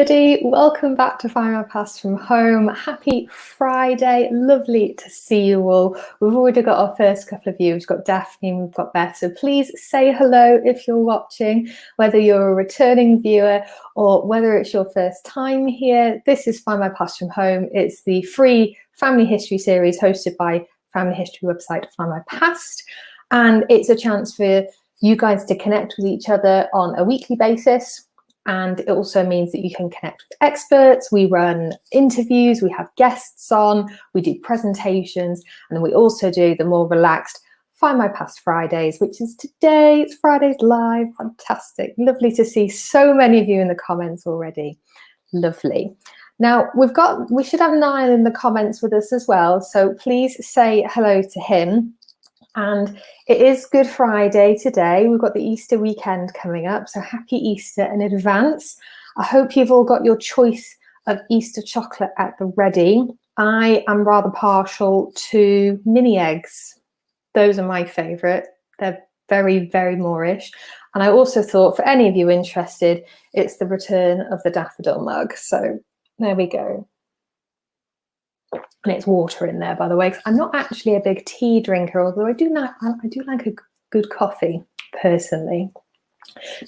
everybody, welcome back to Findmypast from home. Happy Friday, lovely to see you all. We've already got our first couple of views. We've got Daphne and we've got Beth, so please say hello if you're watching, whether you're a returning viewer or whether it's your first time here. This is Findmypast from home. It's the free family history series hosted by family history website Findmypast, and it's a chance for you guys to connect with each other on a weekly basis. And it also means that you can connect with experts. We run interviews, we have guests on, we do presentations, and then we also do the more relaxed Findmypast Fridays, which is today. It's Fridays live. Fantastic. Lovely to see so many of you in the comments already. Lovely. Now we should have Niall in the comments with us as well. So please say hello to him. And it is Good Friday today. We've got the Easter weekend coming up, so happy Easter in advance. I hope you've all got your choice of Easter chocolate at the ready. I am rather partial to mini eggs. Those are my favourite. They're very, very Moorish. And I also thought, for any of you interested, it's the return of the daffodil mug. So there we go. And it's water in there, by the way, because I'm not actually a big tea drinker, although I do like a good coffee personally.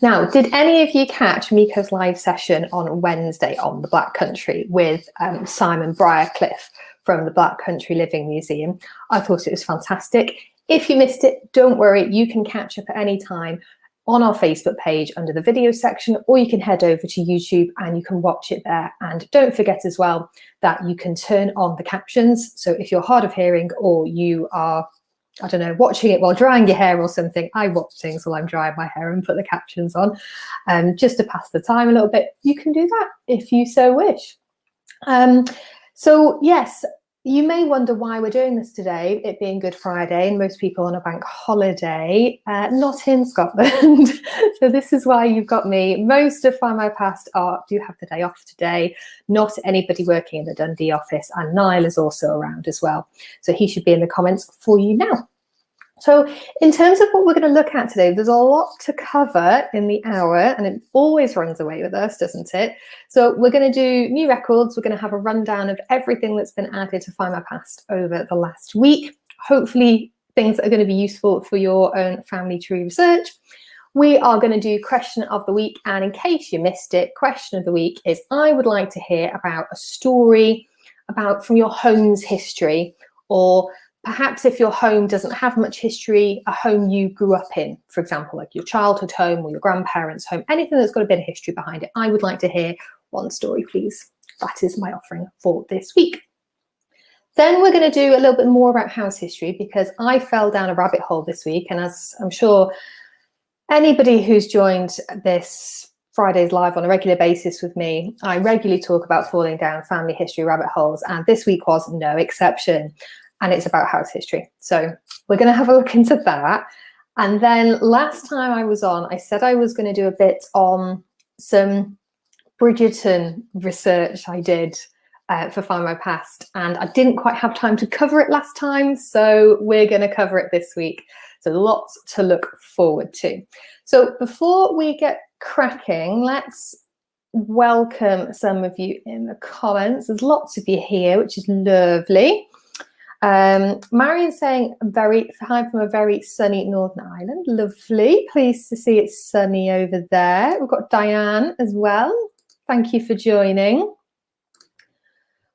Now, did any of you catch Miko's live session on Wednesday on the Black Country with Simon Briarcliffe from the Black Country Living Museum? I thought it was fantastic. If you missed it, don't worry, you can catch up at any time on our Facebook page under the video section, or you can head over to YouTube and you can watch it there. And don't forget as well that you can turn on the captions. So if you're hard of hearing or you are, I don't know, watching it while drying your hair or something, I watch things while I'm drying my hair and put the captions on just to pass the time a little bit. You can do that if you so wish. So yes, you may wonder why we're doing this today, it being Good Friday and most people on a bank holiday, not in Scotland. So this is why you've got me. Most of Findmypast do have the day off today, not anybody working in the Dundee office, and Niall is also around as well. So he should be in the comments for you now. So in terms of what we're going to look at today, there's a lot to cover in the hour, and it always runs away with us, doesn't it? So we're going to do new records. We're going to have a rundown of everything that's been added to Findmypast over the last week. Hopefully things that are going to be useful for your own family tree research. We are going to do question of the week, and in case you missed it, question of the week is I would like to hear about a story from your home's history, or perhaps if your home doesn't have much history, a home you grew up in, for example, like your childhood home or your grandparents' home, anything that's got a bit of history behind it. I would like to hear one story, please. That is my offering for this week. Then we're going to do a little bit more about house history, because I fell down a rabbit hole this week. And as I'm sure anybody who's joined this Fridays live on a regular basis with me, I regularly talk about falling down family history rabbit holes. And this week was no exception. And it's about house history. So we're going to have a look into that. And then last time I was on, I said I was going to do a bit on some Bridgerton research I did for Findmypast, and I didn't quite have time to cover it last time, so we're going to cover it this week. So lots to look forward to. So before we get cracking, let's welcome some of you in the comments. There's lots of you here, which is lovely. Marion saying hi from a very sunny Northern Ireland. Lovely. Pleased to see it's sunny over there. We've got Diane as well. Thank you for joining.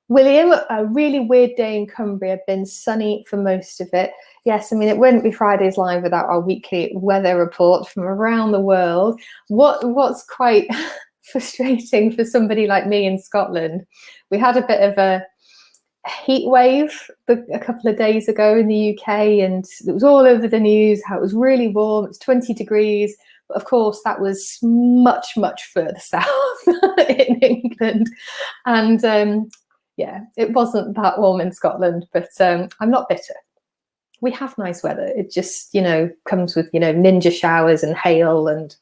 William, a really weird day in Cumbria, been sunny for most of it. Yes, I mean, it wouldn't be Fridays Live without our weekly weather report from around the world. What's quite frustrating for somebody like me in Scotland, we had a bit of a heat wave a couple of days ago in the UK, and it was all over the news how it was really warm. It's 20 degrees, but of course that was much, much further south in England, and yeah, it wasn't that warm in Scotland, but I'm not bitter. We have nice weather. It just, comes with, ninja showers and hail and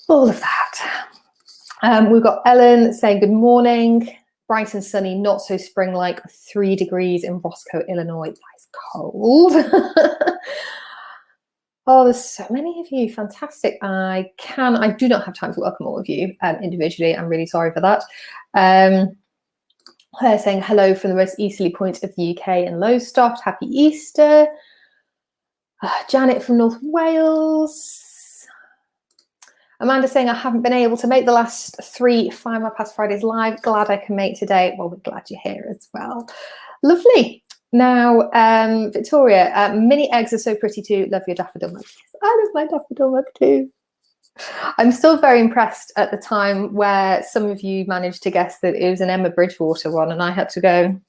all of that. We've got Ellen saying good morning. Bright and sunny, not so spring-like, 3 degrees in Roscoe, Illinois. That is cold. Oh, there's so many of you. Fantastic. I do not have time to welcome all of you individually. I'm really sorry for that. Claire saying hello from the most easterly point of the UK and Lowestoft. Happy Easter. Janet from North Wales. Amanda saying I haven't been able to make the last 3 Findmypast Fridays live. Glad I can make today. Well, we're glad you're here as well. Lovely. Now, Victoria, mini eggs are so pretty too. Love your daffodil mug. I love my daffodil mug too. I'm still very impressed at the time where some of you managed to guess that it was an Emma Bridgewater one, and I had to go,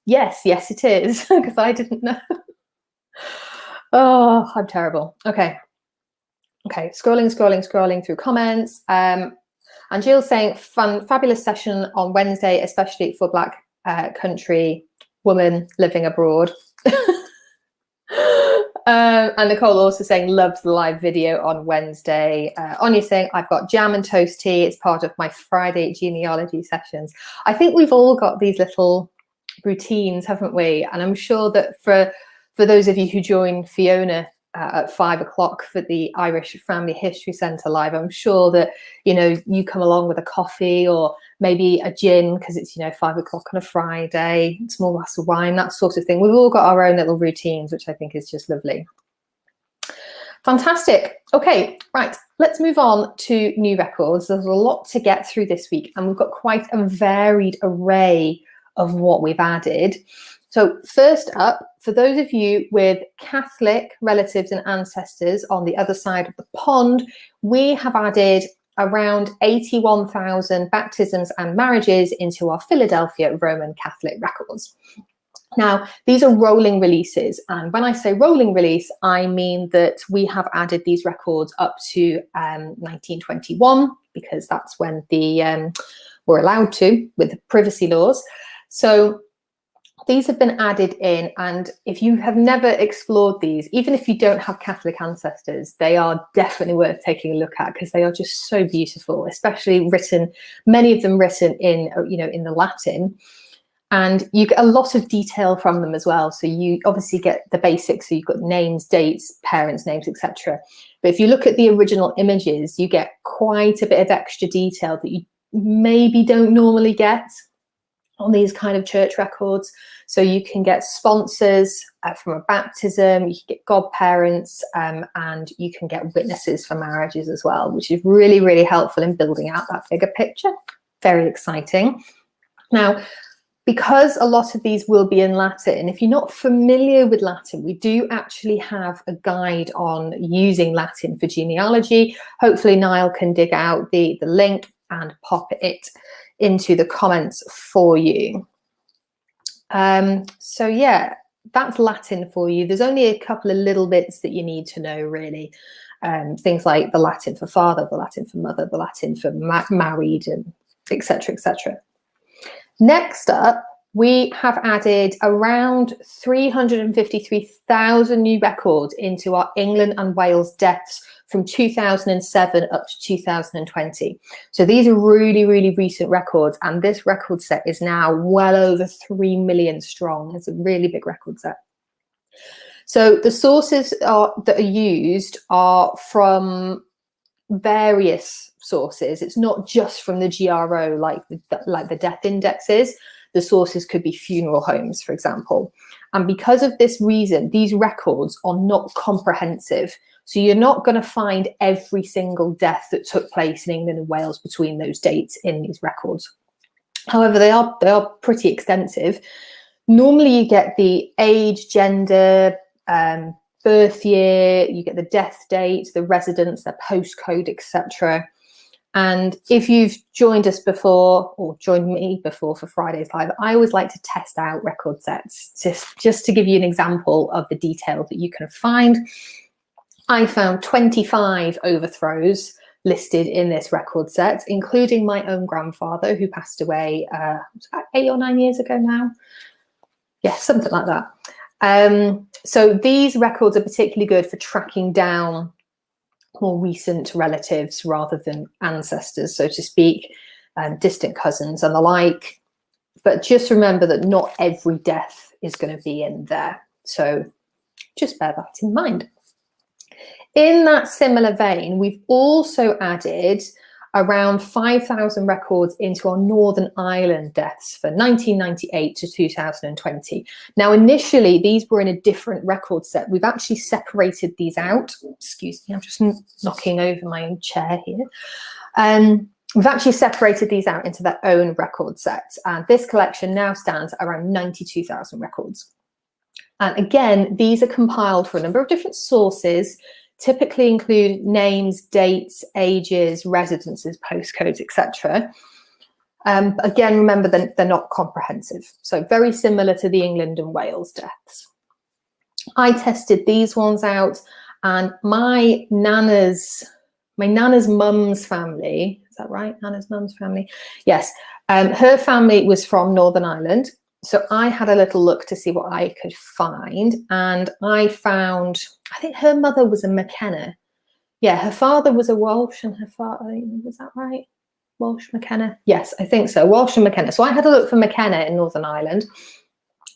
yes, it is, because I didn't know. Oh, I'm terrible. Okay, scrolling through comments. And Jill's saying, fabulous session on Wednesday, especially for Black country woman living abroad. And Nicole also saying, loves the live video on Wednesday. Anya saying, I've got jam and toast tea. It's part of my Friday genealogy sessions. I think we've all got these little routines, haven't we? And I'm sure that for those of you who join Fiona at 5 o'clock for the Irish Family History Centre live, I'm sure that, you know, you come along with a coffee or maybe a gin because it's, you know, 5 o'clock on a Friday, small glass of wine, that sort of thing. We've all got our own little routines, which I think is just lovely. Fantastic. Okay, right, let's move on to new records. There's a lot to get through this week, and we've got quite a varied array of what we've added. So first up, for those of you with Catholic relatives and ancestors on the other side of the pond, we have added around 81,000 baptisms and marriages into our Philadelphia Roman Catholic records. Now, these are rolling releases, and when I say rolling release, I mean that we have added these records up to 1921, because that's when we're allowed to with the privacy laws. So these have been added in, and if you have never explored these, even if you don't have Catholic ancestors, they are definitely worth taking a look at because they are just so beautiful, especially written, many of them written in, you know, in the Latin. And you get a lot of detail from them as well. So you obviously get the basics. So you've got names, dates, parents' names, etc. But if you look at the original images, you get quite a bit of extra detail that you maybe don't normally get on these kind of church records. So you can get sponsors from a baptism, you can get godparents, and you can get witnesses for marriages as well, which is really, really helpful in building out that bigger picture. Very exciting. Now, because a lot of these will be in Latin, if you're not familiar with Latin, we do actually have a guide on using Latin for genealogy. Hopefully Niall can dig out the link and pop it into the comments for you. So yeah, that's Latin for you. There's only a couple of little bits that you need to know, really. Things like the Latin for father, the Latin for mother, the Latin for married, and etc., etc. Next up, we have added around 353,000 new records into our England and Wales deaths from 2007 up to 2020. So these are really, really recent records, and this record set is now well over 3 million strong. It's a really big record set. So the sources that are used are from various sources. It's not just from the GRO like the death indexes. The sources could be funeral homes, for example. And because of this reason, these records are not comprehensive. So you're not going to find every single death that took place in England and Wales between those dates in these records. However, they are pretty extensive. Normally you get the age, gender, birth year, you get the death date, the residence, their postcode, etc. And if you've joined us before, or joined me before for Fridays Live, I always like to test out record sets just to give you an example of the detail that you can find. I found 25 overthrows listed in this record set, including my own grandfather, who passed away 8 or 9 years ago now. Yeah, something like that. So these records are particularly good for tracking down more recent relatives rather than ancestors, so to speak, distant cousins and the like. But just remember that not every death is going to be in there. So just bear that in mind. in that similar vein, we've also added around 5,000 records into our Northern Ireland deaths for 1998 to 2020. Now, initially, these were in a different record set. We've actually separated these out. Excuse me, I'm just knocking over my own chair here. We've actually separated these out into their own record sets. And this collection now stands around 92,000 records. And again, these are compiled from a number of different sources, typically include names, dates, ages, residences, postcodes, etc. Again, remember that they're not comprehensive. So very similar to the England and Wales deaths. I tested these ones out, and my nana's mum's family, is that right? Nana's mum's family? Yes. Her family was from Northern Ireland. So I had a little look to see what I could find, and I found, I think her mother was a McKenna. Yeah, her father was a Walsh, and her father, was that right? Walsh McKenna? Yes, I think so, Walsh and McKenna. So I had a look for McKenna in Northern Ireland,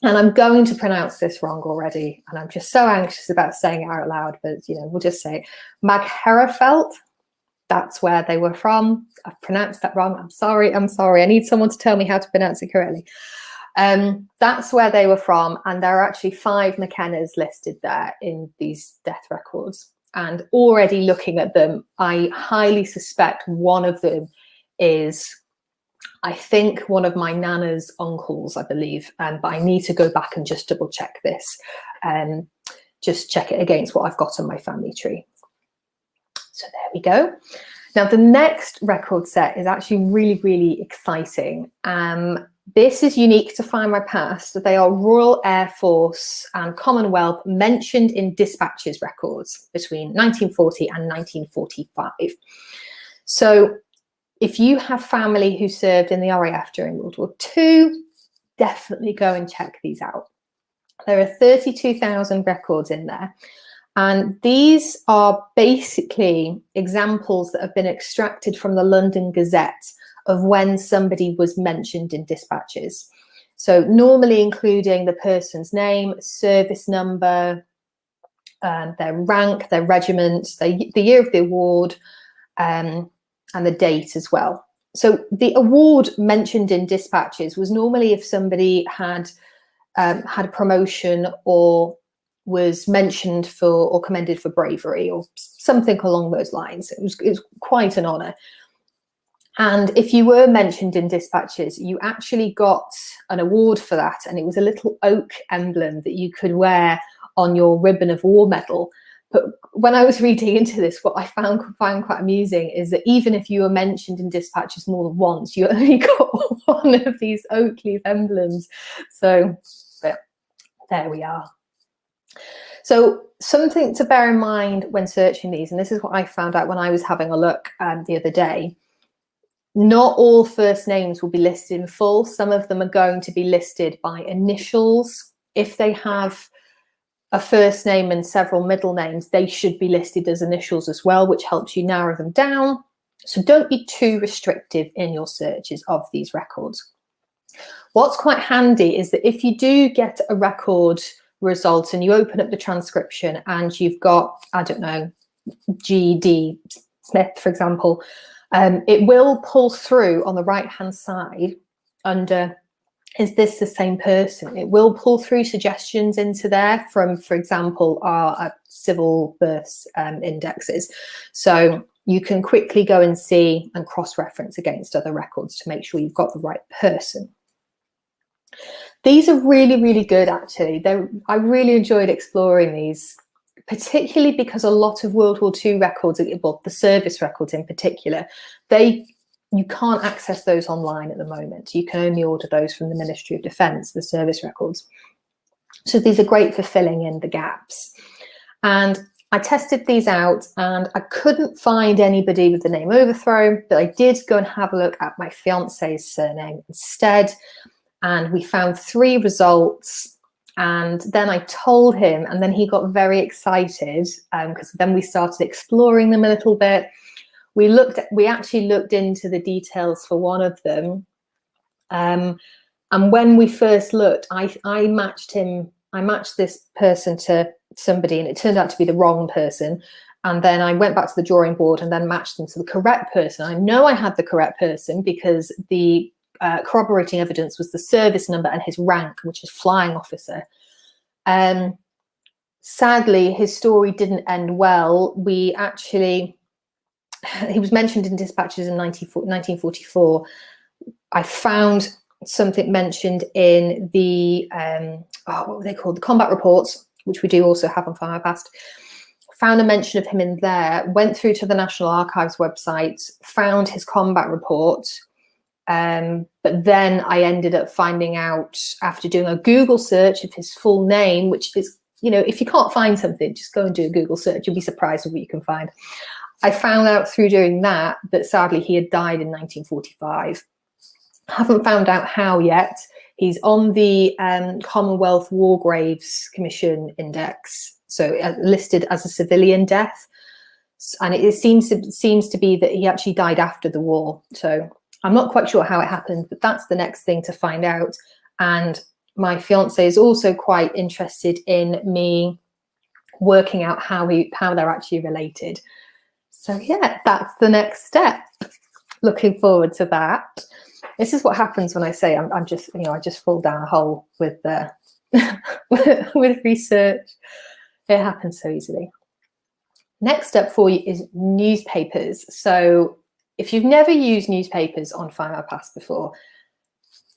and I'm going to pronounce this wrong already, and I'm just so anxious about saying it out loud, but we'll just say it. Magherafelt, that's where they were from. I've pronounced that wrong. I'm sorry. I need someone to tell me how to pronounce it correctly. That's where they were from, and there are actually 5 McKennas listed there in these death records. And already looking at them, I highly suspect one of them is, I think, one of my nana's uncles, I believe, but I need to go back and just double check this, just check it against what I've got on my family tree. So there we go. Now the next record set is actually really, really exciting. This is unique to Findmypast. They are Royal Air Force and Commonwealth mentioned in dispatches records between 1940 and 1945. So if you have family who served in the RAF during World War II, definitely go and check these out. There are 32,000 records in there. And these are basically examples that have been extracted from the London Gazette of when somebody was mentioned in dispatches. So normally including the person's name, service number, their rank, their regiment, the year of the award, and the date as well. So the award mentioned in dispatches was normally if somebody had had a promotion or was mentioned for or commended for bravery or something along those lines. It was quite an honour. And if you were mentioned in dispatches, you actually got an award for that. And it was a little oak emblem that you could wear on your ribbon of war medal. But when I was reading into this, what I found quite amusing is that even if you were mentioned in dispatches more than once, you only got one of these oak leaf emblems. So but there we are. So something to bear in mind when searching these, and this is what I found out when I was having a look the other day, not all first names will be listed in full. Some of them are going to be listed by initials. If they have a first name and several middle names, they should be listed as initials as well, which helps you narrow them down. So don't be too restrictive in your searches of these records. What's quite handy is that if you do get a record result and you open up the transcription and you've got, I don't know, G.D. Smith, for example, it will pull through on the right-hand side under, is this the same person? It will pull through suggestions into there from, for example, our civil births indexes. So you can quickly go and see and cross-reference against other records to make sure you've got the right person. These are really, really good, actually. I really enjoyed exploring these, particularly because a lot of World War II records, well, the service records in particular, you can't access those online at the moment. You can only order those from the Ministry of Defence, the service records. So these are great for filling in the gaps. And I tested these out and I couldn't find anybody with the name Overthrow, but I did go and have a look at my fiance's surname instead. And we found 3 results. And then I told him, and then he got very excited because then we started exploring them a little bit. We actually looked into the details for one of them. And when we first looked, I matched this person to somebody, and it turned out to be the wrong person. And then I went back to the drawing board and then matched them to the correct person. I know I had the correct person because the corroborating evidence was the service number and his rank, which is flying officer. Sadly, his story didn't end well. He was mentioned in dispatches in 1944. I found something mentioned in the, what were they called? The combat reports, which we do also have on Findmypast. Found a mention of him in there, went through to the National Archives website, found his combat report. But then I ended up finding out after doing a Google search of his full name, which is, you know, if you can't find something, just go and do a Google search. You'll be surprised with what you can find. I found out through doing that sadly he had died in 1945. Haven't found out how yet. He's on the Commonwealth War Graves Commission Index, so listed as a civilian death. And it seems to be that he actually died after the war. So I'm not quite sure how it happened, but that's the next thing to find out. And my fiance is also quite interested in me working out how they're actually related. So yeah, that's the next step. Looking forward to that. This is what happens when I say I'm just, you know, I just fall down a hole with with research. It happens so easily. Next step for you is newspapers. So if you've never used newspapers on Findmypast before,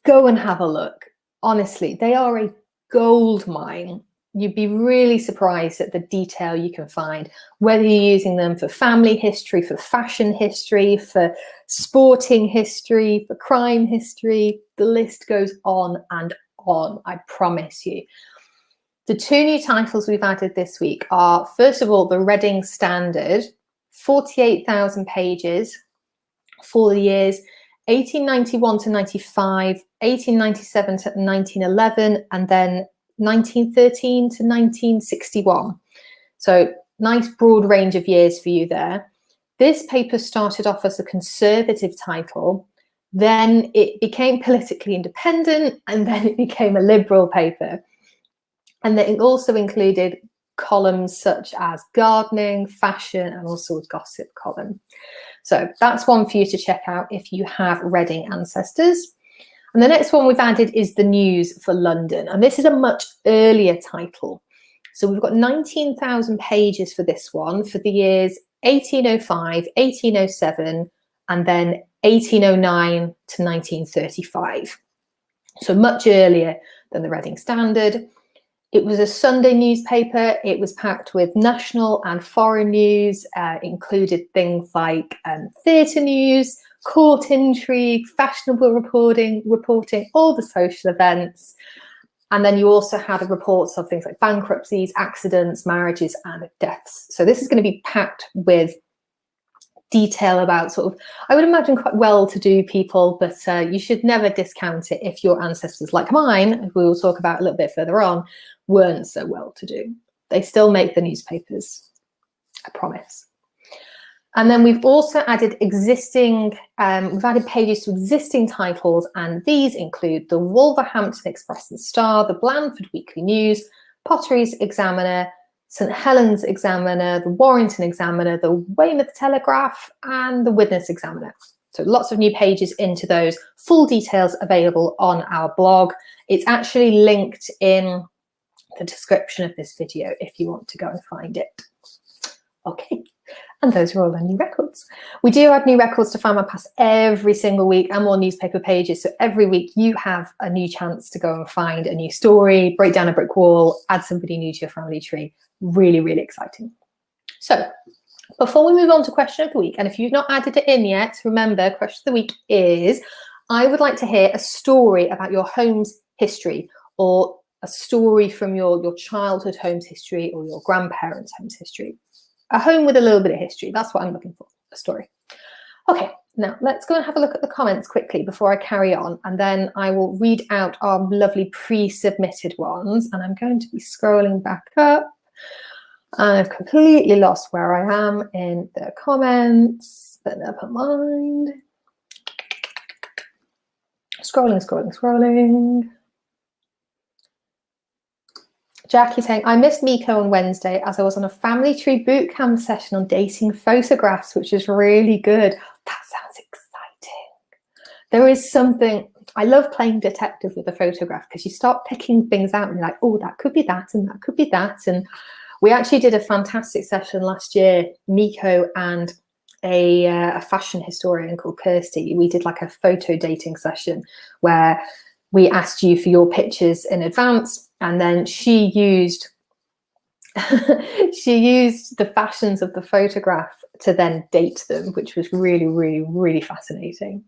go and have a look. Honestly, they are a gold mine. You'd be really surprised at the detail you can find, whether you're using them for family history, for fashion history, for sporting history, for crime history. The list goes on and on, I promise you. The two new titles we've added this week are, first of all, the Reading Standard, 48,000 pages for the years 1891 to 95, 1897 to 1911, and then 1913 to 1961. So nice broad range of years for you there. This paper started off as a conservative title, then it became politically independent, and then it became a liberal paper. And then it also included columns such as gardening, fashion, and also a gossip column. So that's one for you to check out if you have Reading ancestors. And the next one we've added is the News for London. And this is a much earlier title. So we've got 19,000 pages for this one for the years 1805, 1807, and then 1809 to 1935. So much earlier than the Reading Standard. It was a Sunday newspaper. It was packed with national and foreign news, included things like theatre news, court intrigue, fashionable reporting, all the social events. And then you also had reports of things like bankruptcies, accidents, marriages, and deaths. So this is going to be packed with detail about sort of, I would imagine, quite well-to-do people, but you should never discount it if your ancestors, like mine, who we will talk about a little bit further on, weren't so well-to-do. They still make the newspapers, I promise. And then we've also added we've added pages to existing titles, and these include the Wolverhampton Express and Star, the Blandford Weekly News, Potteries Examiner, St Helens Examiner, the Warrington Examiner, the Weymouth Telegraph, and the Widnes Examiner. So lots of new pages into those. Full details available on our blog. It's actually linked in the description of this video if you want to go and find it. Okay, and those are all our new records. We do add new records to Findmypast every single week and more newspaper pages. So every week you have a new chance to go and find a new story, break down a brick wall, add somebody new to your family tree. Really, really exciting. So before we move on to question of the week, and if you've not added it in yet, remember, question of the week is, I would like to hear a story about your home's history, or a story from your childhood home's history or your grandparents' home's history. A home with a little bit of history. That's what I'm looking for, a story. Okay, now let's go and have a look at the comments quickly before I carry on, and then I will read out our lovely pre-submitted ones, and I'm going to be scrolling back up. I've completely lost where I am in the comments, but never mind. Scrolling. Jackie saying, I missed Miko on Wednesday as I was on a family tree bootcamp session on dating photographs, which is really good. That sounds exciting. There is something, I love playing detective with a photograph because you start picking things out and you're like, oh, that could be that and that could be that. And we actually did a fantastic session last year, Miko and a fashion historian called Kirsty. We did like a photo dating session where we asked you for your pictures in advance, and then she used the fashions of the photograph to then date them, which was really, really, really fascinating.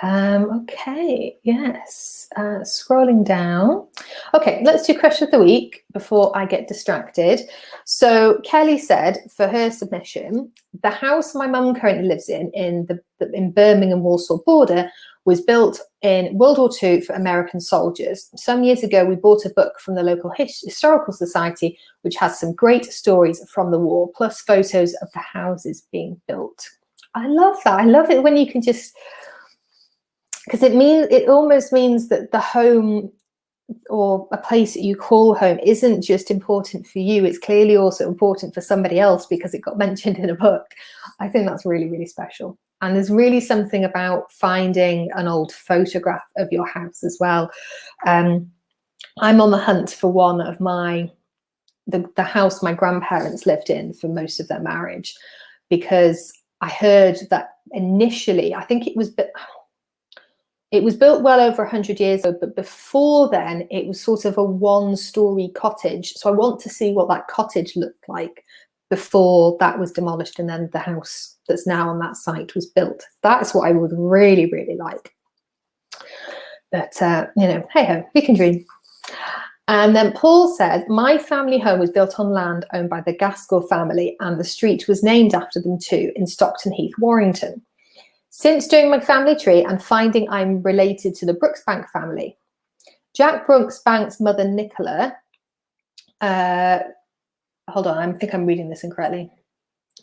Okay, yes, scrolling down. Okay, let's do question of the week before I get distracted. So Kelly said for her submission, the house my mum currently lives in Birmingham Walsall border was built in World War II for American soldiers. Some years ago, we bought a book from the local historical society, which has some great stories from the war, plus photos of the houses being built. I love that. I love it when you can just, because it almost means that the home or a place that you call home isn't just important for you. It's clearly also important for somebody else because it got mentioned in a book. I think that's really, really special. And there's really something about finding an old photograph of your house as well. I'm on the hunt for one of the house my grandparents lived in for most of their marriage, because I heard that initially, I think it was built well over 100 years ago, but before then it was sort of a one-story cottage. So I want to see what that cottage looked like before that was demolished and then the house that's now on that site was built. That's what I would really, really like. But, hey ho, we can dream. And then Paul said, my family home was built on land owned by the Gaskell family, and the street was named after them too, in Stockton Heath, Warrington. Since doing my family tree and finding I'm related to the Brooksbank family, Jack Brooksbank's mother, Nicola, hold on, I think I'm reading this incorrectly.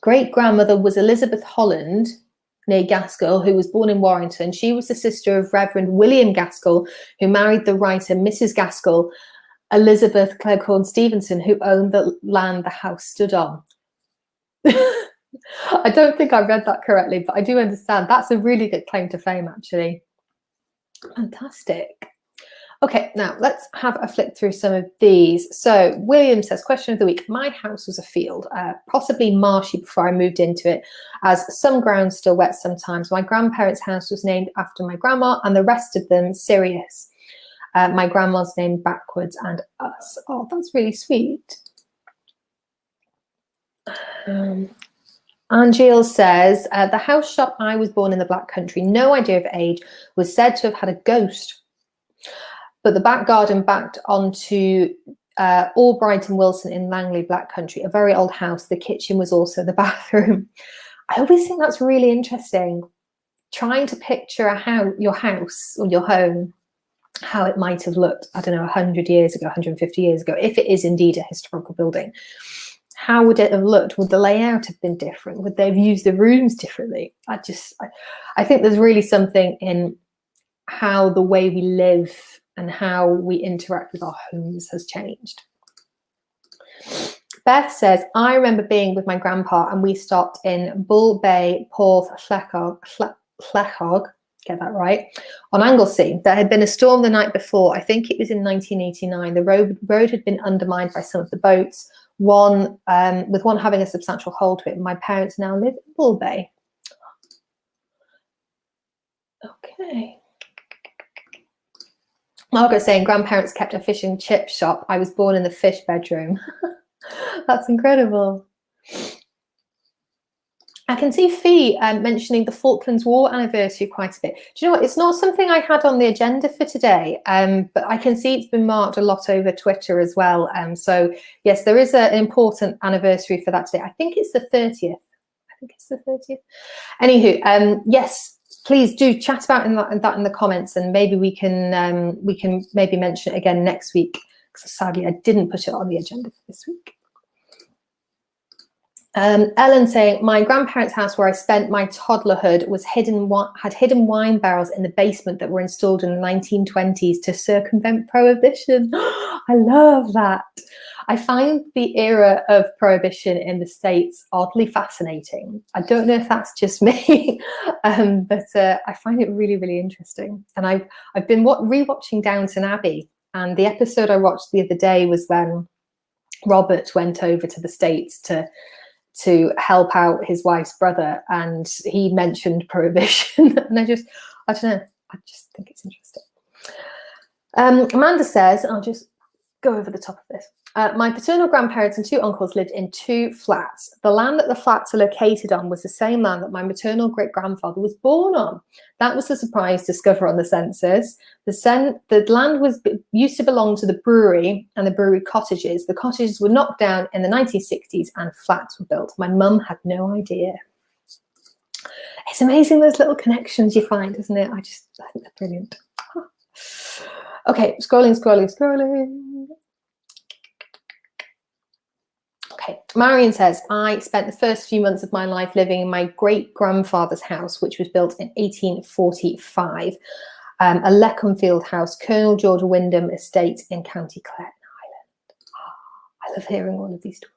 Great-grandmother was Elizabeth Holland, née Gaskell, who was born in Warrington. She was the sister of Reverend William Gaskell, who married the writer Mrs. Gaskell, Elizabeth Cleghorn Stevenson, who owned the land the house stood on. I don't think I read that correctly, but I do understand. That's a really good claim to fame, actually. Fantastic. Okay, now let's have a flick through some of these. So William says, question of the week, my house was a field, possibly marshy before I moved into it, as some ground's still wet sometimes. My grandparents' house was named after my grandma and the rest of them Sirius. My grandma's named backwards and us. Oh, that's really sweet. Angel says, the house shop I was born in the Black Country, no idea of age, was said to have had a ghost. But the back garden backed onto Albright and Wilson in Langley, Black Country, a very old house. The kitchen was also the bathroom. I always think that's really interesting, trying to picture your house or your home, how it might have looked, I don't know, 100 years ago, 150 years ago, if it is indeed a historical building. How would it have looked? Would the layout have been different? Would they have used the rooms differently? I think there's really something in how the way we live and how we interact with our homes has changed. Beth says, I remember being with my grandpa and we stopped in Bull Bay, Porth, Llechog, get that right, on Anglesey. There had been a storm the night before. I think it was in 1989. The road had been undermined by some of the boats, with one having a substantial hole to it. My parents now live in Bull Bay. Okay. Margaret saying, grandparents kept a fish and chip shop. I was born in the fish bedroom. That's incredible. I can see Fee mentioning the Falklands War anniversary quite a bit. Do you know what? It's not something I had on the agenda for today, but I can see it's been marked a lot over Twitter as well. So yes, there is an important anniversary for that today. I think it's the 30th. Anywho, yes, please do chat about that in the comments, and maybe we can maybe mention it again next week, because sadly I didn't put it on the agenda for this week. Ellen saying, my grandparents' house where I spent my toddlerhood had hidden wine barrels in the basement that were installed in the 1920s to circumvent prohibition. I love that. I find the era of prohibition in the States oddly fascinating. I don't know if that's just me, but I find it really, really interesting. And I've been rewatching Downton Abbey, and the episode I watched the other day was when Robert went over to the States to help out his wife's brother, and he mentioned prohibition. And I don't know, I just think it's interesting. Amanda says, I'll just go over the top of this. My paternal grandparents and 2 uncles lived in 2 flats. The land that the flats are located on was the same land that my maternal great-grandfather was born on. That was a surprise discovery on the census. The land used to belong to the brewery and the brewery cottages. The cottages were knocked down in the 1960s and flats were built. My mum had no idea. It's amazing those little connections you find, isn't it? I think they're brilliant. Okay, scrolling. Okay, Marion says, I spent the first few months of my life living in my great-grandfather's house, which was built in 1845, a Leconfield house, Colonel George Wyndham Estate in County Clare, Ireland. I love hearing all of these stories.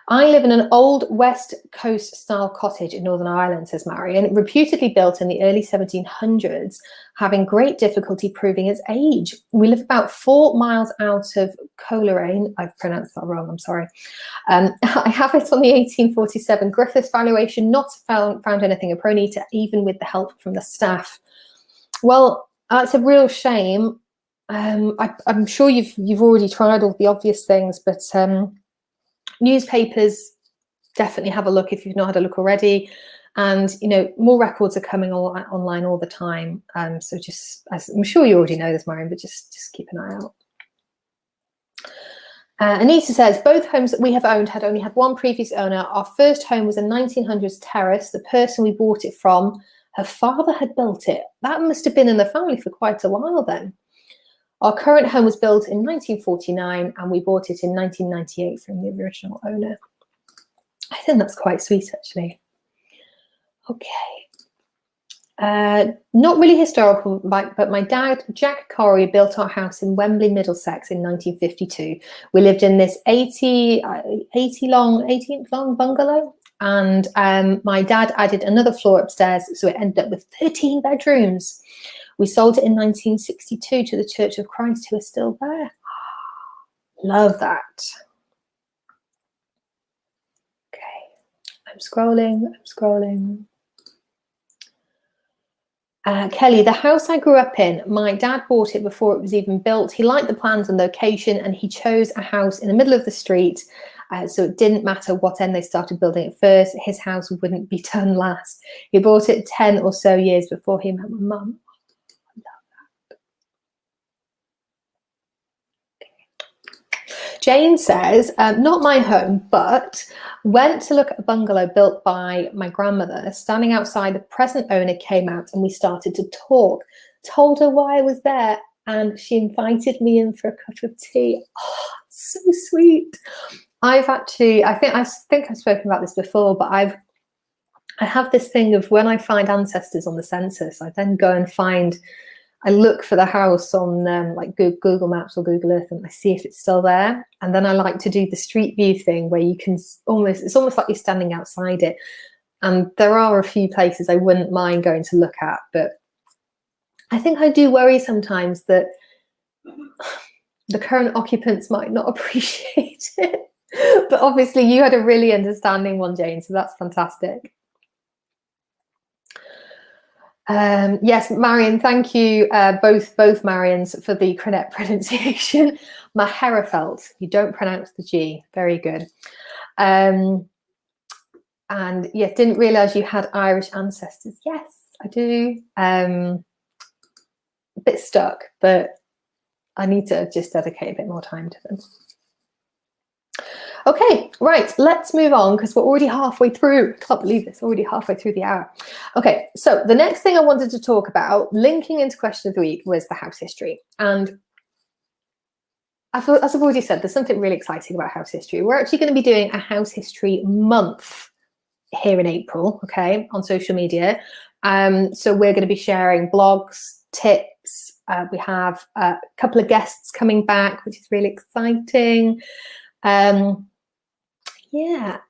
I live in an old West Coast style cottage in Northern Ireland, says Marion, reputedly built in the early 1700s, having great difficulty proving its age. We live about 4 miles out of Coleraine. I've pronounced that wrong, I'm sorry. I have it on the 1847 Griffiths valuation, not found anything a pronator, even with the help from the staff. Well, it's a real shame. I'm sure you've already tried all the obvious things, but newspapers, definitely have a look if you've not had a look already. And, more records are coming online all the time. So just, as I'm sure you already know this, Marion, but just keep an eye out. Anita says, both homes that we have owned had only had one previous owner. Our first home was a 1900s terrace. The person we bought it from, her father had built it. That must have been in the family for quite a while then. Our current home was built in 1949 and we bought it in 1998 from the original owner. I think that's quite sweet, actually. Okay. Not really historical, but my dad, Jack Corrie, built our house in Wembley, Middlesex in 1952. We lived in this 80 long bungalow, and my dad added another floor upstairs, so it ended up with 13 bedrooms. We sold it in 1962 to the Church of Christ, who are still there. Love that. Okay, I'm scrolling. Kelly, the house I grew up in, my dad bought it before it was even built. He liked the plans and location, and he chose a house in the middle of the street, so it didn't matter what end they started building it first. His house wouldn't be done last. He bought it 10 or so years before he met my mum. Jane says, not my home, but went to look at a bungalow built by my grandmother. Standing outside, the present owner came out and we started to talk. Told her why I was there and she invited me in for a cup of tea. Oh, so sweet. I think I've spoken about this before, but I have this thing of when I find ancestors on the census, I then go and I look for the house on like Google Maps or Google Earth, and I see if it's still there. And then I like to do the street view thing where you can it's almost like you're standing outside it. And there are a few places I wouldn't mind going to look at, but I think I do worry sometimes that the current occupants might not appreciate it. But obviously you had a really understanding one, Jane, so that's fantastic. Yes, Marion, thank you, both Marions, for the correct pronunciation. Maherafelt, you don't pronounce the G, very good. And yeah, didn't realise you had Irish ancestors. Yes, I do. A bit stuck, but I need to just dedicate a bit more time to them. Okay, right, let's move on because we're already halfway through. I can't believe this, already halfway through the hour. Okay, so the next thing I wanted to talk about, linking into question of the week, was the house history. And as I've already said, there's something really exciting about house history. We're actually going to be doing a house history month here in April, okay, on social media. So we're going to be sharing blogs, tips. We have a couple of guests coming back, which is really exciting. Yeah,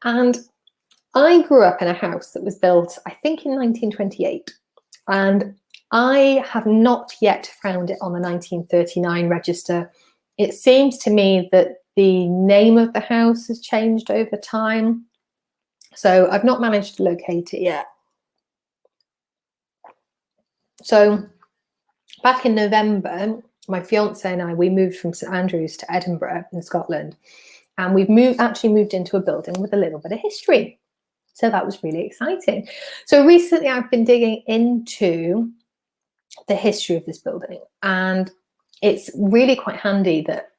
and I grew up in a house that was built, I think, in 1928, and I have not yet found it on the 1939 register. It seems to me that the name of the house has changed over time, so I've not managed to locate it yet. So back in November, my fiance and I, we moved from St Andrews to Edinburgh in Scotland, and we've actually moved into a building with a little bit of history. So that was really exciting. So recently I've been digging into the history of this building, and it's really quite handy that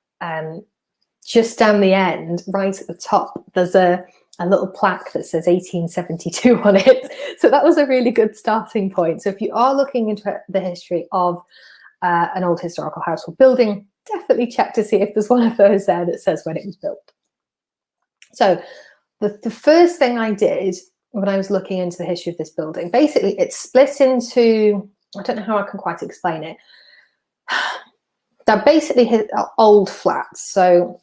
just down the end, right at the top, there's a little plaque that says 1872 on it. So that was a really good starting point. So if you are looking into the history of an old historical house or building, definitely check to see if there's one of those there that says when it was built. So the first thing I did when I was looking into the history of this building, basically it's split into, I don't know how I can quite explain it. They're basically old flats. So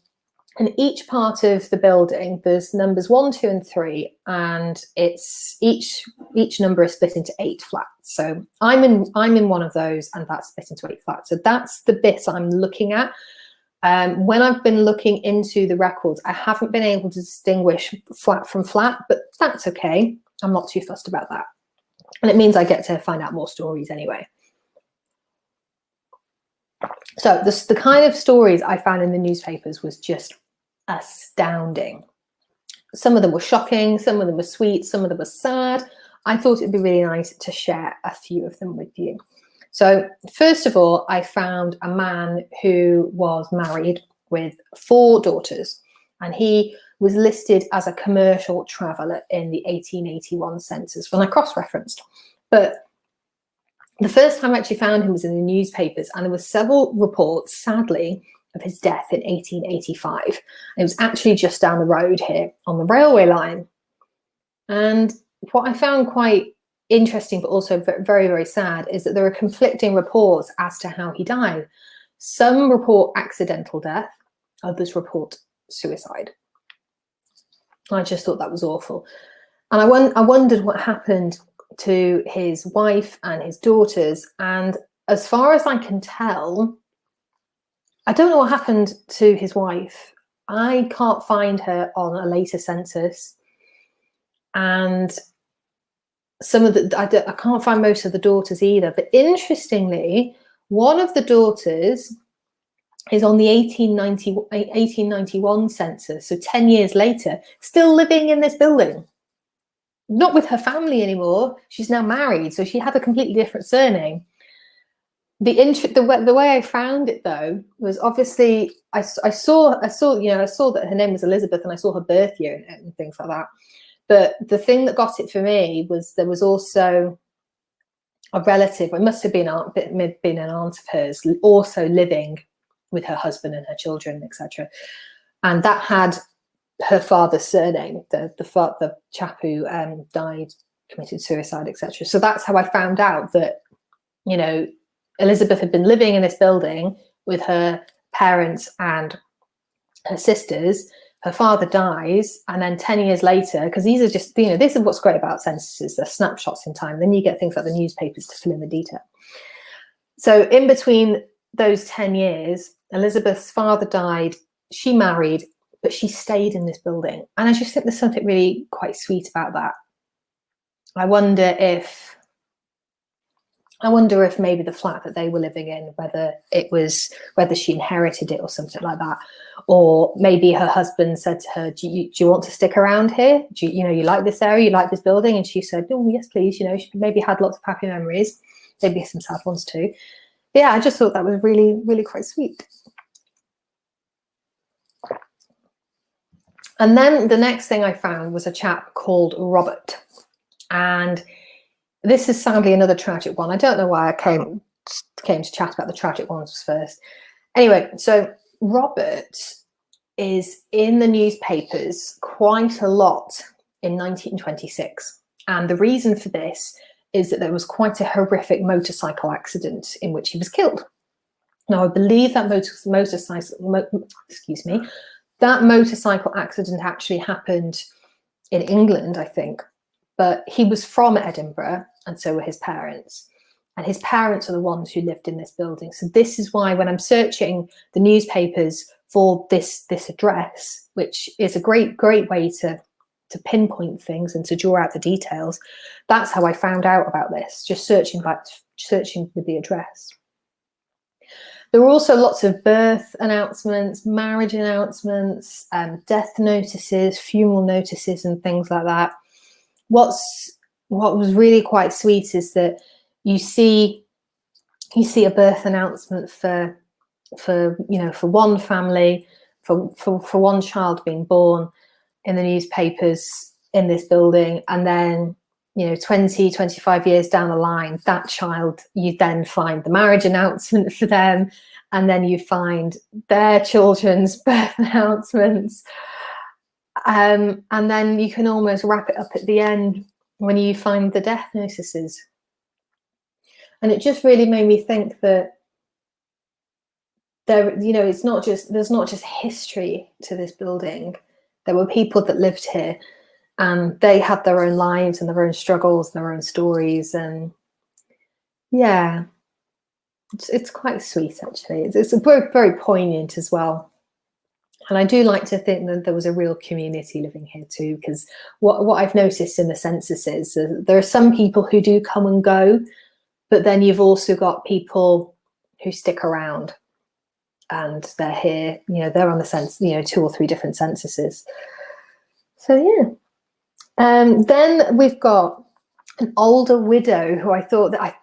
in each part of the building, there's numbers 1, 2, and 3, and it's each number is split into 8 flats. So I'm in one of those, and that's split into 8 flats. So that's the bit I'm looking at. When I've been looking into the records, I haven't been able to distinguish flat from flat, but that's okay. I'm not too fussed about that. And it means I get to find out more stories anyway. So the kind of stories I found in the newspapers was just astounding. Some of them were shocking, some of them were sweet, some of them were sad. I thought it'd be really nice to share a few of them with you. So first of all, I found a man who was married with 4 daughters, and he was listed as a commercial traveller in the 1881 census when I cross-referenced. But the first time I actually found him was in the newspapers, and there were several reports, sadly, of his death in 1885. And it was actually just down the road here on the railway line. And what I found quite interesting, but also very, very sad, is that there are conflicting reports as to how he died. Some report accidental death, others report suicide. I just thought that was awful. And I wondered what happened to his wife and his daughters. And as far as I can tell, I don't know what happened to his wife. I can't find her on a later census. And some of the, I can't find most of the daughters either. But interestingly, one of the daughters is on the 1891 census, so 10 years later, still living in this building. Not with her family anymore. She's now married, so she had a completely different surname. The way I found it though was obviously I saw that her name was Elizabeth, and I saw her birth year and things like that. But the thing that got it for me was there was also a relative. It must have been an aunt of hers, also living with her husband and her children, etc. And that had her father's surname, the chap who died, committed suicide, etc. So that's how I found out that, you know, Elizabeth had been living in this building with her parents and her sisters. Her father dies, and then 10 years later, because these are just, you know, this is what's great about censuses, they're snapshots in time. Then you get things like the newspapers to fill in the detail. So in between those 10 years, Elizabeth's father died, she married, but she stayed in this building. And I just think there's something really quite sweet about that. I wonder if maybe the flat that they were living in, whether she inherited it or something like that, or maybe her husband said to her, do you want to stick around here? You like this area, you like this building? And she said, oh yes, please. You know, she maybe had lots of happy memories, maybe some sad ones too. But yeah, I just thought that was really, really quite sweet. And then the next thing I found was a chap called Robert. And this is sadly another tragic one. I don't know why I came to chat about the tragic ones first. Anyway, so Robert is in the newspapers quite a lot in 1926. And the reason for this is that there was quite a horrific motorcycle accident in which he was killed. Now, I believe that motorcycle accident actually happened in England, I think, but he was from Edinburgh, and so were his parents. And his parents are the ones who lived in this building. So this is why when I'm searching the newspapers for this address, which is a great way to pinpoint things and to draw out the details, that's how I found out about this, just searching with the address. There were also lots of birth announcements, marriage announcements, death notices, funeral notices, and things like that. What was really quite sweet is that you see a birth announcement for one family, for one child being born in the newspapers in this building, and then 20, 25 years down the line, that child, you then find the marriage announcement for them, and then you find their children's birth announcements. And then you can almost wrap it up at the end when you find the death notices. And it just really made me think that there's not just history to this building. There were people that lived here, and they had their own lives and their own struggles and their own stories. And yeah, it's quite sweet, actually. It's very, very poignant as well. And I do like to think that there was a real community living here too, because what I've noticed in the census is there are some people who do come and go, but then you've also got people who stick around, and they're here, they're on the census, 2 or 3 different censuses. So yeah. Then we've got an older widow who I thought that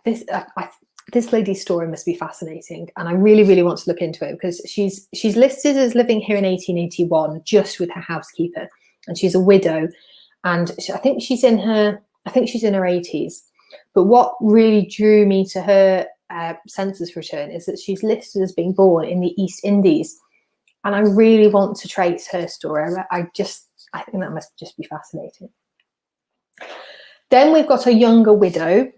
this lady's story must be fascinating, and I really, really want to look into it, because she's listed as living here in 1881 just with her housekeeper, and she's a widow, and I think she's in her 80s. But what really drew me to her census return is that she's listed as being born in the East Indies, and I really want to trace her story. I think that must just be fascinating. Then we've got a younger widow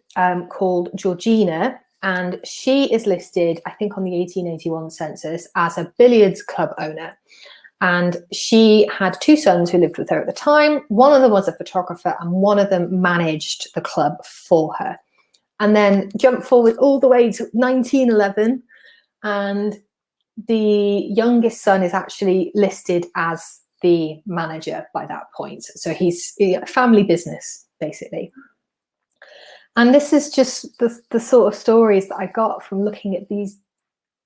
called Georgina, and she is listed, I think, on the 1881 census as a billiards club owner. And she had 2 sons who lived with her at the time. One of them was a photographer, and one of them managed the club for her. And then jump forward all the way to 1911, and the youngest son is actually listed as the manager by that point. So he's a family business, basically. And this is just the sort of stories that I got from looking at these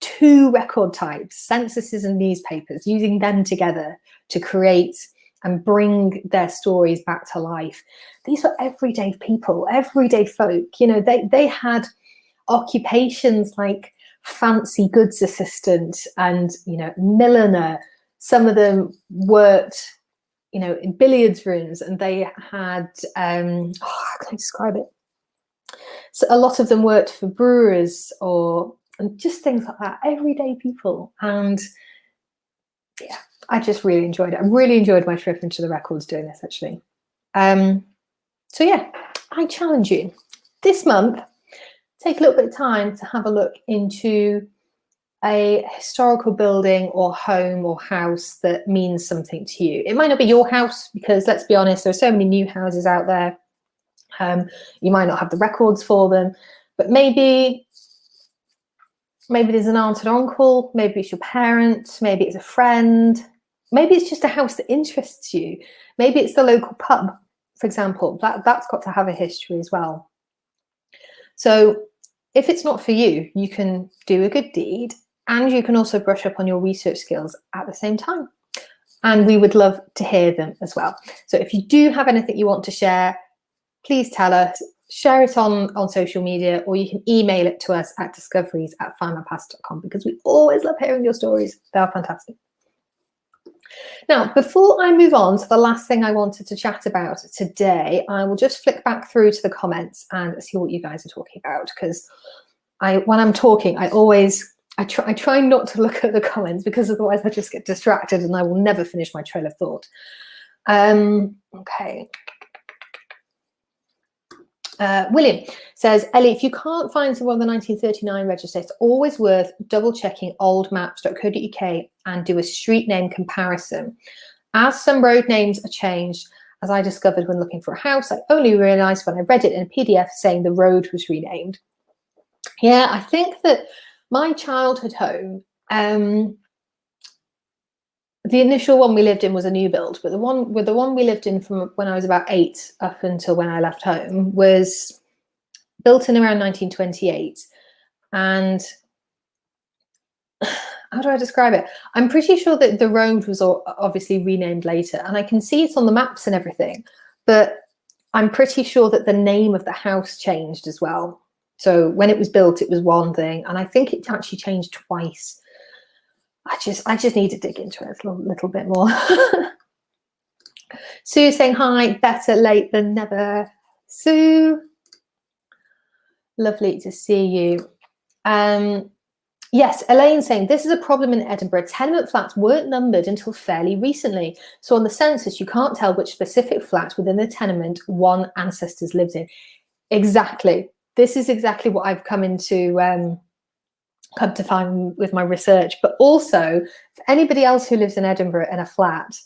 2 record types, censuses and newspapers, using them together to create and bring their stories back to life. These were everyday people, everyday folk. They had occupations like fancy goods assistant and milliner. Some of them worked in billiards rooms, and they had how can I describe it? So a lot of them worked for brewers and just things like that, everyday people. And yeah, I just really enjoyed it. I really enjoyed my trip into the records doing this, actually. So yeah, I challenge you this month, take a little bit of time to have a look into a historical building or home or house that means something to you. It might not be your house, because let's be honest, there are so many new houses out there. You might not have the records for them, but maybe there's an aunt and uncle, maybe it's your parent, maybe it's a friend, maybe it's just a house that interests you. Maybe it's the local pub, for example. That's got to have a history as well. So if it's not for you, you can do a good deed, and you can also brush up on your research skills at the same time. And we would love to hear them as well. So if you do have anything you want to share, please tell us, share it on social media, or you can email it to us at discoveries@findmypast.com, because we always love hearing your stories. They're fantastic. Now, before I move on to the last thing I wanted to chat about today, I will just flick back through to the comments and see what you guys are talking about, because when I'm talking, I always I try not to look at the comments because otherwise I just get distracted and I will never finish my trail of thought. Okay. William says, Ellie, if you can't find someone on the 1939 register, it's always worth double checking oldmaps.co.uk and do a street name comparison. As some road names are changed, as I discovered when looking for a house, I only realised when I read it in a PDF saying the road was renamed. Yeah, I think that my childhood home, the initial one we lived in was a new build, but the one we lived in from when I was about 8 up until when I left home was built in around 1928. And how do I describe it? I'm pretty sure that the road was obviously renamed later, and I can see it on the maps and everything, but I'm pretty sure that the name of the house changed as well. So when it was built, it was one thing, and I think it actually changed twice. I just need to dig into it a little bit more. Sue saying hi, better late than never. Sue, lovely to see you. Yes, Elaine saying this is a problem in Edinburgh. Tenement flats weren't numbered until fairly recently. So on the census, you can't tell which specific flat within the tenement one ancestors lived in. Exactly. This is exactly what I've come to find with my research. But also, for anybody else who lives in Edinburgh in a flat,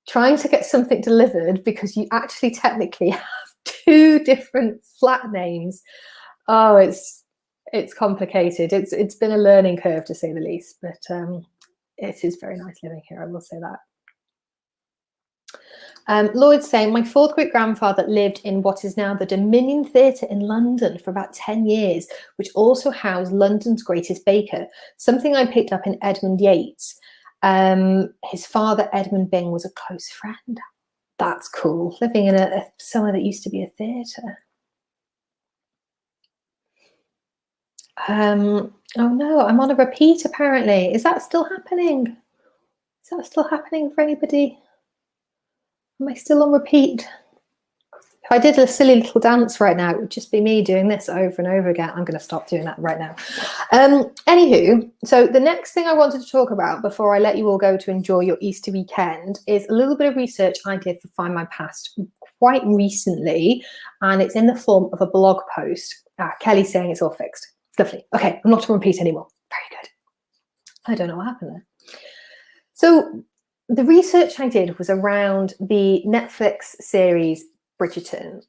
trying to get something delivered because you actually technically have 2 different flat names. Oh, it's complicated. It's been a learning curve, to say the least, but it is very nice living here, I will say that. Lloyd's saying, my 4th great grandfather lived in what is now the Dominion Theatre in London for about 10 years, which also housed London's greatest baker, something I picked up in Edmund Yates. His father, Edmund Byng, was a close friend. That's cool, living in somewhere that used to be a theatre. Oh no, I'm on a repeat apparently. Is that still happening? Is that still happening for anybody? Am I still on repeat? If I did a silly little dance right now, it would just be me doing this over and over again. I'm going to stop doing that right now. Anywho, so the next thing I wanted to talk about before I let you all go to enjoy your Easter weekend is a little bit of research I did for Findmypast quite recently, and it's in the form of a blog post. Kelly's saying it's all fixed. Lovely. Okay, I'm not on repeat anymore. Very good. I don't know what happened there. So the research I did was around the Netflix series Bridgerton.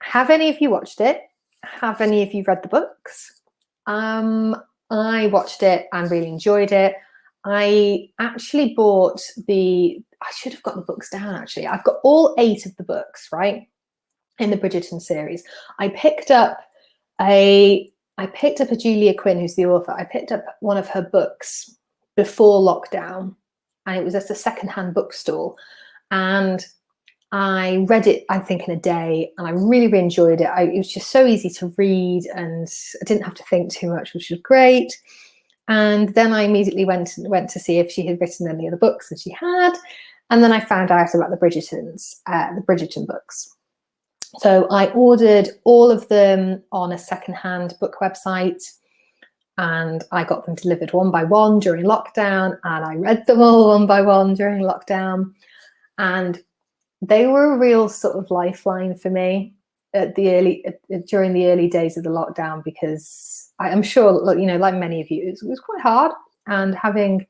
Have any of you watched it? Have any of you read the books? I watched it and really enjoyed it. I actually bought I should have got the books down actually. I've got all 8 of the books, right? In the Bridgerton series. I picked up a Julia Quinn, who's the author. I picked up one of her books before lockdown, and it was at a secondhand bookstore. And I read it, I think, in a day, and I really, really enjoyed it. It was just so easy to read, and I didn't have to think too much, which was great. And then I immediately went to see if she had written any of the books, and she had. And then I found out about the Bridgerton books. So I ordered all of them on a secondhand book website, and I got them delivered one by one during lockdown, and I read them all one by one during lockdown. And they were a real sort of lifeline for me during the early days of the lockdown, because I'm sure, you know, like many of you, it was quite hard, and having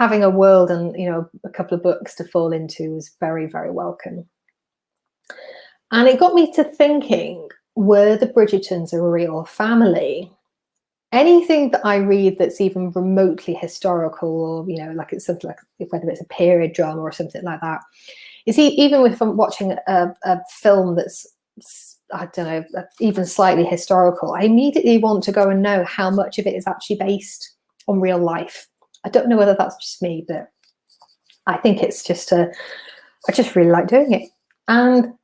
a world and, you know, a couple of books to fall into was very, very welcome. And it got me to thinking, were the Bridgertons a real family? Anything that I read that's even remotely historical, or, you know, like it's something like, whether it's a period drama or something like that, even if I'm watching a film that's, I don't know, even slightly historical, I immediately want to go and know how much of it is actually based on real life. I don't know whether that's just me, but I think it's just I just really like doing it. And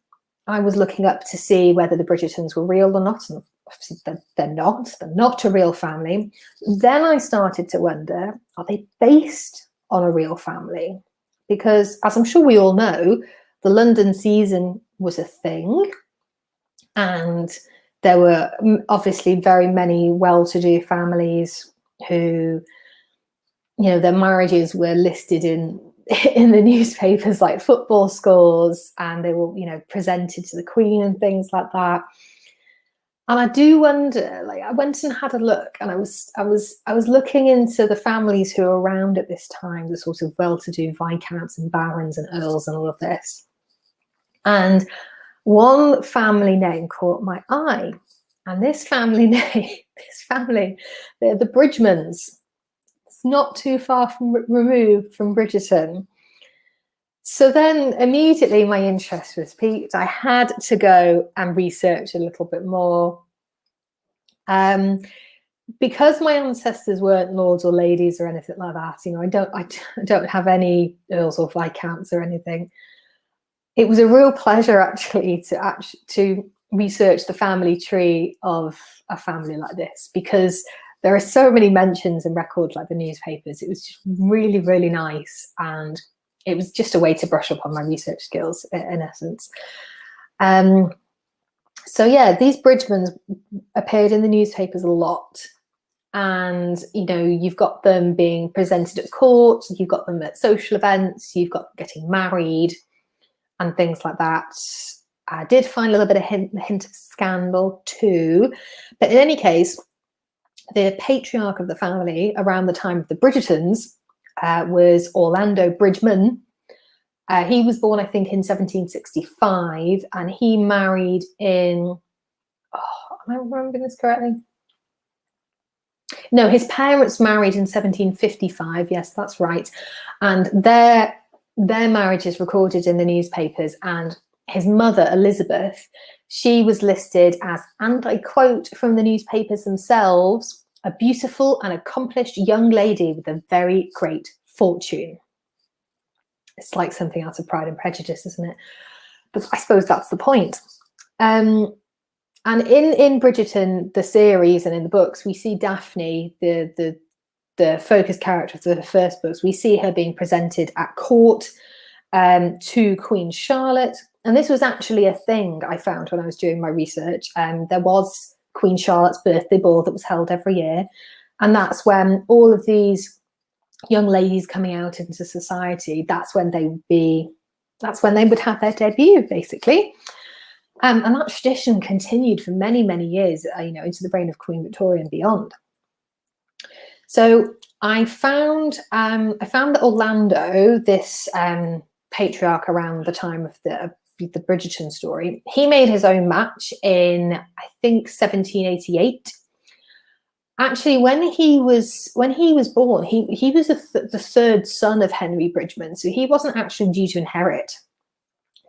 I was looking up to see whether the Bridgertons were real or not, and obviously they're not a real family. Then I started to wonder, are they based on a real family? Because, as I'm sure we all know, the London season was a thing, and there were obviously very many well-to-do families who, you know, their marriages were listed in the newspapers like football scores, and they were, you know, presented to the Queen and things like that. And I do wonder, like, I went and had a look, and I was looking into the families who were around at this time, the sort of well-to-do viscounts and barons and earls and all of this. And one family name caught my eye, and this family name, they're the Bridgemans. It's not too far removed from Bridgerton. So then immediately my interest was piqued. I had to go and research a little bit more. Because my ancestors weren't lords or ladies or anything like that, you know, I don't have any earls or viscounts or anything. It was a real pleasure actually to research the family tree of a family like this, because there are so many mentions and records like the newspapers. It was just really, really nice, and it was just a way to brush up on my research skills in essence. So yeah, these Bridgemans appeared in the newspapers a lot, and you know, you've got them being presented at court, you've got them at social events, you've got them getting married and things like that. I did find a little bit of hint of scandal too, but in any case, the patriarch of the family around the time of the Bridgertons was Orlando Bridgeman. He was born, I think, in 1765, and he married in, am I remembering this correctly? No, his parents married in 1755. Yes, that's right. And their marriage is recorded in the newspapers, and his mother, Elizabeth, she was listed as, and I quote from the newspapers themselves, a beautiful and accomplished young lady with a very great fortune. It's like something out of Pride and Prejudice, isn't it? But I suppose that's the point. And in Bridgerton, the series, and in the books, we see Daphne, the focus character of the first books, we see her being presented at court to Queen Charlotte. And this was actually a thing I found when I was doing my research. There was Queen Charlotte's birthday ball that was held every year. And that's when all of these young ladies coming out into society, that's when they would have their debut, basically. And that tradition continued for many, many years, you know, into the reign of Queen Victoria and beyond. So I found that Orlando, this patriarch around the time of the Bridgerton story, he made his own match in, I think, 1788. Actually, when he was born, he was the third son of Henry Bridgeman, so he wasn't actually due to inherit.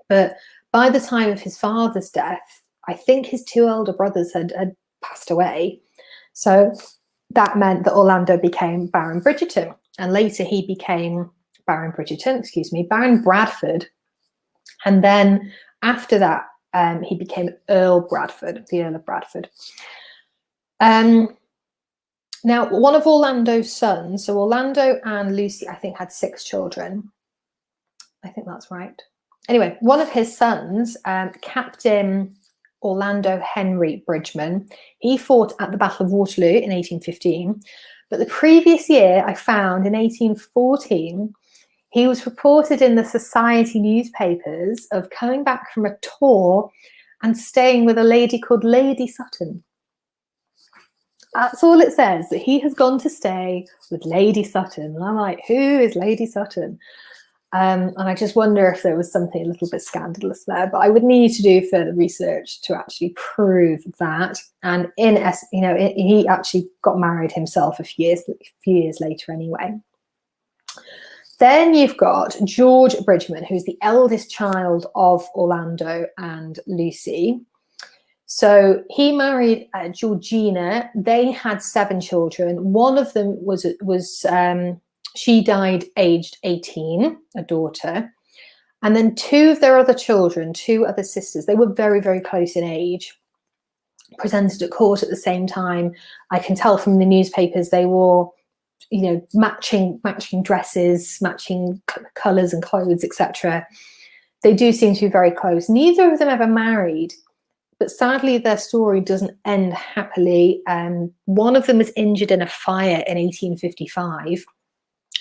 But by the time of his father's death, I think his two elder brothers had passed away. So that meant that Orlando became Baron Bridgerton, and later he became Baron Bradford. And then after that, he became Earl Bradford, the Earl of Bradford. Now, one of Orlando's sons, so Orlando and Lucy, I think, had 6 children. I think that's right. Anyway, one of his sons, Captain Orlando Henry Bridgeman, he fought at the Battle of Waterloo in 1815. But the previous year, I found in 1814, he was reported in the society newspapers of coming back from a tour and staying with a lady called Lady Sutton. That's all it says, that he has gone to stay with Lady Sutton. And I'm like, who is Lady Sutton? And I just wonder if there was something a little bit scandalous there. But I would need to do further research to actually prove that. And he actually got married himself a few years later anyway. Then you've got George Bridgeman, who's the eldest child of Orlando and Lucy. So he married Georgina. They had 7 children. One of them she died aged 18, a daughter. And then 2 of their other children, 2 other sisters, they were very, very close in age, presented at court at the same time. I can tell from the newspapers they wore, you know, matching dresses, matching colours and clothes, etc. They do seem to be very close. Neither of them ever married, but sadly their story doesn't end happily. One of them was injured in a fire in 1855.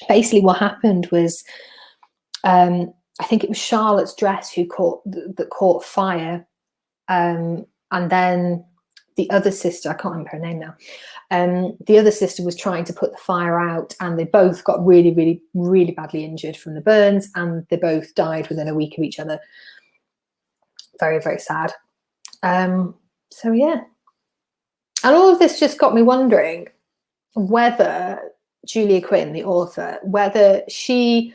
Basically what happened was, I think it was Charlotte's dress who caught fire, and then the other sister, I can't remember her name now, the other sister was trying to put the fire out, and they both got really, really, really badly injured from the burns, and they both died within a week of each other. Very, very sad. So yeah. And all of this just got me wondering whether Julia Quinn, the author, whether she,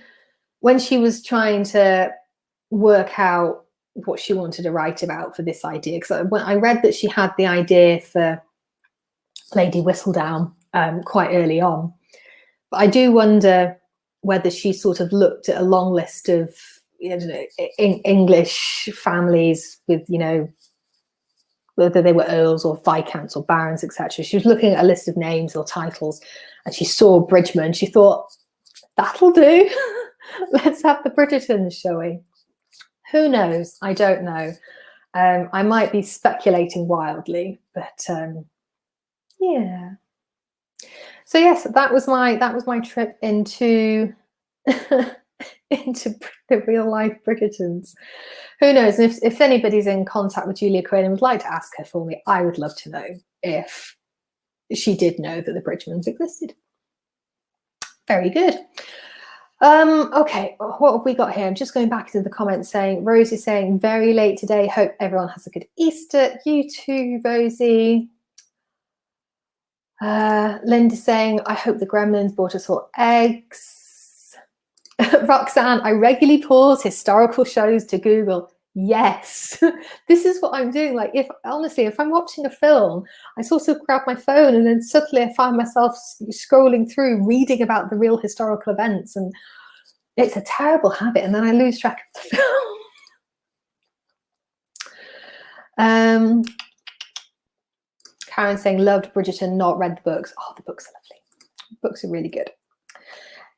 when she was trying to work out what she wanted to write about for this idea, because I read that she had the idea for Lady Whistledown quite early on, but I do wonder whether she sort of looked at a long list of, you know, English families with, you know, whether they were earls or viscounts or barons, etc. She was looking at a list of names or titles, and she saw Bridgerton. She thought, that'll do. Let's have the Bridgerton showing. Who knows? I don't know. I might be speculating wildly, but yeah. So yes, that was my trip into into the real life Bridgertons. Who knows? And if anybody's in contact with Julia Quinn and would like to ask her for me, I would love to know if she did know that the Bridgertons existed. Very good. Okay, what have we got here? I'm just going back to the comments saying, Rose is saying, very late today. Hope everyone has a good Easter. You too, Rosie. Linda saying, I hope the gremlins brought us all eggs. Roxanne, I regularly pause historical shows to Google. Yes, this is what I'm doing. Like, if I'm watching a film, I sort of grab my phone and then suddenly I find myself scrolling through, reading about the real historical events, and it's a terrible habit, and then I lose track of the film. Karen saying, loved Bridgerton, not read the books. Oh, the books are lovely. The books are really good.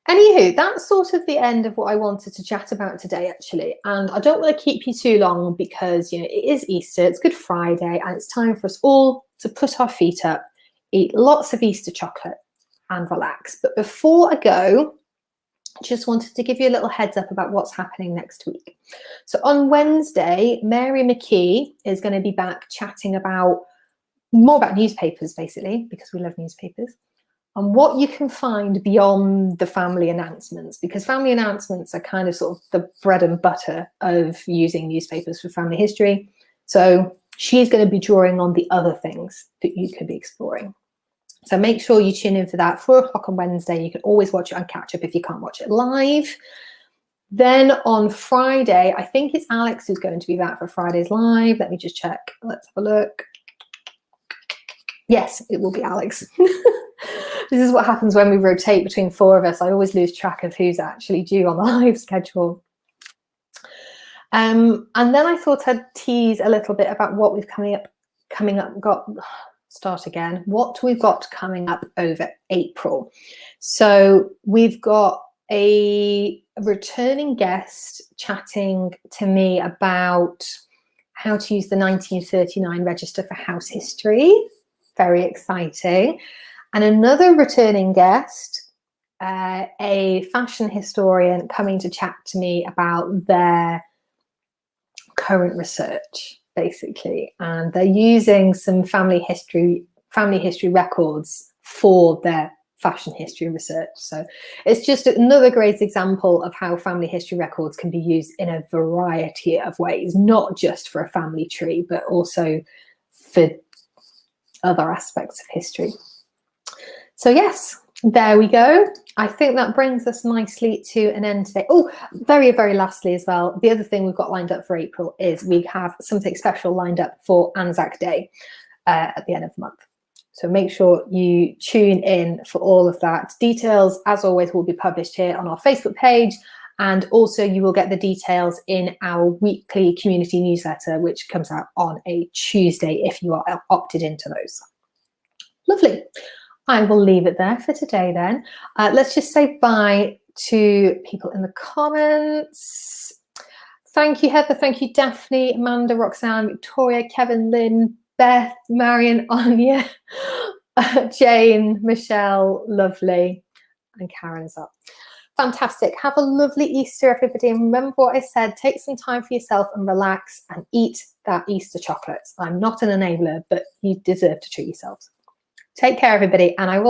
Anywho, that's sort of the end of what I wanted to chat about today, actually. And I don't want to keep you too long because, you know, it is Easter, it's Good Friday, and it's time for us all to put our feet up, eat lots of Easter chocolate, and relax. But before I go, I just wanted to give you a little heads up about what's happening next week. So on Wednesday, Mary McKee is going to be back chatting more about newspapers, basically, because we love newspapers, and what you can find beyond the family announcements, because family announcements are kind of sort of the bread and butter of using newspapers for family history. So she's going to be drawing on the other things that you could be exploring. So make sure you tune in for that, 4 o'clock on Wednesday. You can always watch it on catch up if you can't watch it live. Then on Friday, I think it's Alex who's going to be back for Friday's live. Let me just check. Let's have a look. Yes, it will be Alex. This is what happens when we rotate between 4 of us. I always lose track of who's actually due on the live schedule. And then I thought I'd tease a little bit about what we've what we've got coming up over April. So we've got a returning guest chatting to me about how to use the 1939 Register for House History. Very exciting. And another returning guest, a fashion historian, coming to chat to me about their current research, basically. And they're using some family history records for their fashion history research. So it's just another great example of how family history records can be used in a variety of ways, not just for a family tree, but also for other aspects of history. So yes, there we go. I think that brings us nicely to an end today. Oh, very, very lastly as well, the other thing we've got lined up for April is we have something special lined up for Anzac Day at the end of the month. So make sure you tune in for all of that. Details, as always, will be published here on our Facebook page. And also you will get the details in our weekly community newsletter, which comes out on a Tuesday if you are opted into those. Lovely. I will leave it there for today then. Let's just say bye to people in the comments. Thank you, Heather. Thank you, Daphne, Amanda, Roxanne, Victoria, Kevin, Lynn, Beth, Marion, Anya, Jane, Michelle, lovely, and Karen's up. Fantastic. Have a lovely Easter, everybody. And remember what I said, take some time for yourself and relax and eat that Easter chocolate. I'm not an enabler, but you deserve to treat yourselves. Take care, everybody, and I will